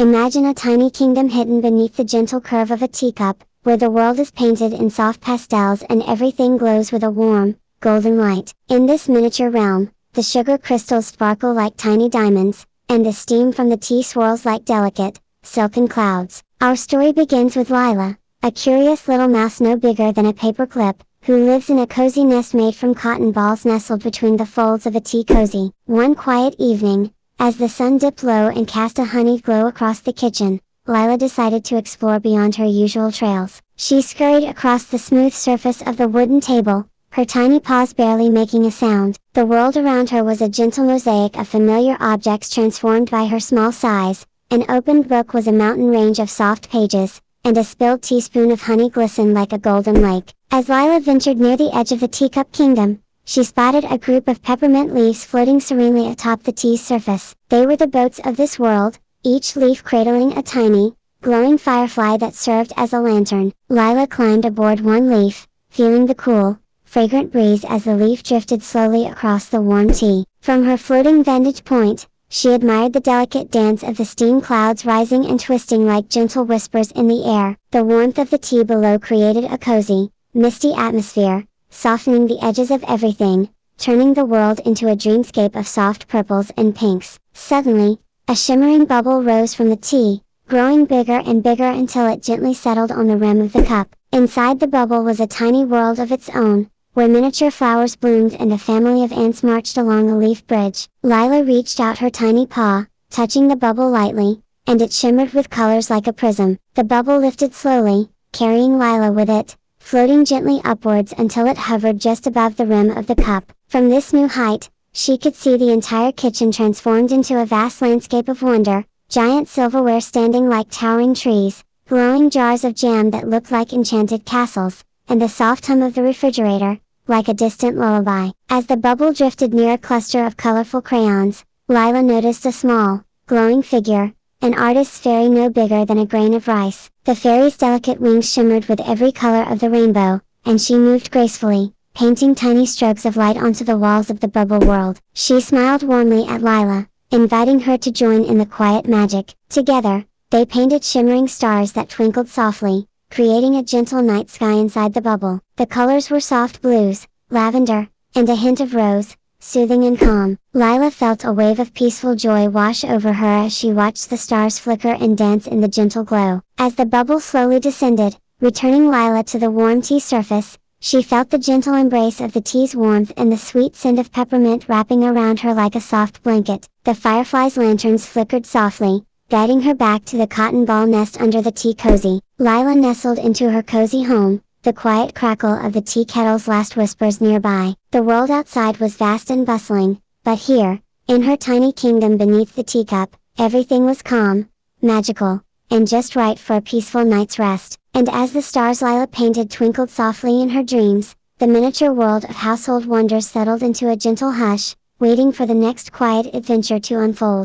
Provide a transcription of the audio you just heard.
Imagine a tiny kingdom hidden beneath the gentle curve of a teacup, where the world is painted in soft pastels and everything glows with a warm, golden light. In this miniature realm, the sugar crystals sparkle like tiny diamonds, and the steam from the tea swirls like delicate, silken clouds. Our story begins with Lila, a curious little mouse no bigger than a paper clip, who lives in a cozy nest made from cotton balls nestled between the folds of a tea cozy. One quiet evening, as the sun dipped low and cast a honeyed glow across the kitchen, Lila decided to explore beyond her usual trails. She scurried across the smooth surface of the wooden table, her tiny paws barely making a sound. The world around her was a gentle mosaic of familiar objects transformed by her small size. An opened book was a mountain range of soft pages, and a spilled teaspoon of honey glistened like a golden lake. As Lila ventured near the edge of the teacup kingdom, she spotted a group of peppermint leaves floating serenely atop the tea's surface. They were the boats of this world, each leaf cradling a tiny, glowing firefly that served as a lantern. Lila climbed aboard one leaf, feeling the cool, fragrant breeze as the leaf drifted slowly across the warm tea. From her floating vantage point, she admired the delicate dance of the steam clouds rising and twisting like gentle whispers in the air. The warmth of the tea below created a cozy, misty atmosphere, softening the edges of everything, turning the world into a dreamscape of soft purples and pinks. Suddenly, a shimmering bubble rose from the tea, growing bigger and bigger until it gently settled on the rim of the cup. Inside the bubble was a tiny world of its own, where miniature flowers bloomed and a family of ants marched along a leaf bridge. Lila reached out her tiny paw, touching the bubble lightly, and it shimmered with colors like a prism. The bubble lifted slowly, carrying Lila with it, floating gently upwards until it hovered just above the rim of the cup. From this new height, she could see the entire kitchen transformed into a vast landscape of wonder, giant silverware standing like towering trees, glowing jars of jam that looked like enchanted castles, and the soft hum of the refrigerator, like a distant lullaby. As the bubble drifted near a cluster of colorful crayons, Lila noticed a small, glowing figure, an artist's fairy no bigger than a grain of rice. The fairy's delicate wings shimmered with every color of the rainbow, and she moved gracefully, painting tiny strokes of light onto the walls of the bubble world. She smiled warmly at Lila, inviting her to join in the quiet magic. Together, they painted shimmering stars that twinkled softly, creating a gentle night sky inside the bubble. The colors were soft blues, lavender, and a hint of rose, soothing and calm. Lila felt a wave of peaceful joy wash over her as she watched the stars flicker and dance in the gentle glow. As the bubble slowly descended, returning Lila to the warm tea surface, she felt the gentle embrace of the tea's warmth and the sweet scent of peppermint wrapping around her like a soft blanket. The fireflies' lanterns flickered softly, guiding her back to the cotton ball nest under the tea cozy. Lila nestled into her cozy home, the quiet crackle of the tea kettle's last whispers nearby. The world outside was vast and bustling, but here, in her tiny kingdom beneath the teacup, everything was calm, magical, and just right for a peaceful night's rest. And as the stars Lila painted twinkled softly in her dreams, the miniature world of household wonders settled into a gentle hush, waiting for the next quiet adventure to unfold.